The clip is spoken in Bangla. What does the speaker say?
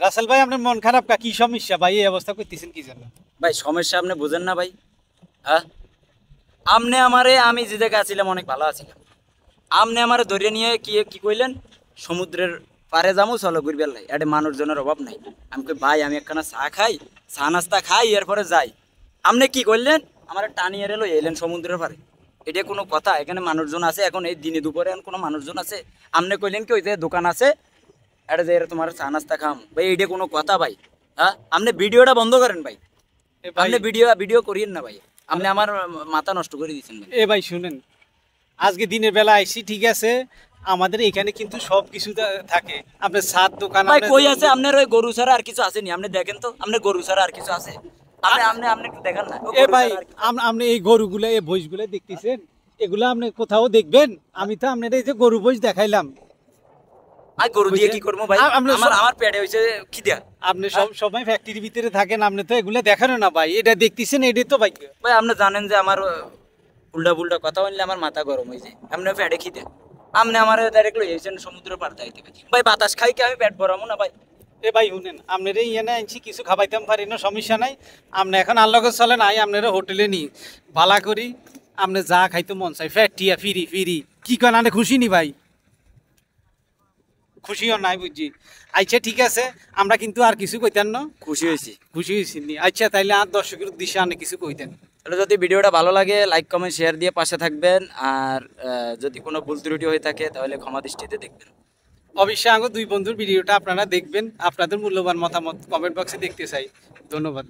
রাসেল ভাই আপনার মন খারাপ কা কি সমস্যা ভাই এই অবস্থা করতেছেন কি জন্য? ভাই সমস্যা আপনি বুঝেন না ভাই। হ্যাঁ, আমনে আমারে, আমি যে জায়গায় আছিলাম অনেক ভালো আছিলাম, আমনে আমারে ধরে নিয়ে কি কি কইলেন, সমুদ্রের পারে যাবো চলো ঘুরবার লাই, এটা মানুষজনের অভাব নাই। আমি কই ভাই আমি একখানা চা খাই, চা নাস্তা খাই, এরপরে যাই। আপনি কি করলেন, আমার টানিয়ে এলো এলেন সমুদ্রের পারে। এটা কোনো কথা? এখানে মানুষজন আছে, এখন এই দিনে দুপুরে এখন কোনো মানুষজন আছে? আপনি কইলেন কি ওই যে দোকান আছে, এটা যে তোমার চা নাস্তা খাম ভাই, এটা কোনো কথা ভাই? হ্যাঁ, আপনি ভিডিওটা বন্ধ করেন ভাই। এ ভাই, আপনি ভিডিও ভিডিও করিয়েন না ভাই, আপনি আমার মাথা নষ্ট করে দিয়েছেন ভাই। এ ভাই শুনেন, আজকে দিনের বেলা আইছি ঠিক আছে, আমাদের এখানে কিন্তু সব কিছু থাকে। আপনার সাত দোকান ভাই আপনার কই আছে আপনার ওই গরু ছাড়া আর কিছু আসেনি? আপনি দেখেন তো, আপনার গরু ছাড়া আর কিছু আছে? আপনি আপনি আপনি একটু দেখান না ও এ গরু ভাই, ছাড়া আর কিছু। আপনি এই গরুগুলো এই ভৈষগুলো দেখতেছেন, এগুলো আপনি কোথাও দেখবেন? আমি তো আপনার এই যে গরু ভৈষ দেখাইলাম। আর গরু দিয়ে কি বুঝছেন? করবো ভাই? আপনি আমার আমার পেটে হইছে খিদা। আপনি সব সময় ফ্যাক্টরির ভিতরে থাকেন, আপনি তো এগুলো দেখানো না ভাই, এটা দেখতেছেন এটাই তো ভাই। ভাই আপনি জানেন যে আমার উল্টা পুল্টা কথা বললে আমার মাথা গরম হয়ে যায়। আপনি পেটে খিদা, আপনি আমার ডাইরেক্ট লই যাইছেন সমুদ্র পার যাইতে ভাই। ভাই বাতাস খাই কি আমি পেট ভরামো না ভাই? এ ভাই শুনেন, আপনারা ইয়ানে আনছি কিছু খাবাইতাম পারি না, সমস্যা নাই। আপনি এখন আল্লগে চলেন, আই আপনারা হোটেলে নি ভালা করি, আপনি যা খাইতে মন চাই ফ্যাটিয়া ফিরি ফিরি কি কেন আনে খুশি নি ভাই? খুশিও নাই বুঝছি। আচ্ছা ঠিক আছে, আমরা কিন্তু আর কিছু কইতেন না। খুশি হয়েছি। খুশি হয়েছি নি? আচ্ছা তাইলে আর দর্শকের উদ্দেশ্যে আনে কিছু কইতেন। তাহলে যদি ভিডিওটা ভালো লাগে লাইক কমেন্ট শেয়ার দিয়ে পাশে থাকবেন, আর যদি কোনো ভুল ত্রুটি হয়ে থাকে তাহলে ক্ষমা দৃষ্টিতে দেখবেন। অবশ্যই আগে দুই বন্ধুর ভিডিওটা আপনারা দেখবেন, আপনাদের মূল্যবান মতামত কমেন্ট বক্সে দেখতে চাই। ধন্যবাদ।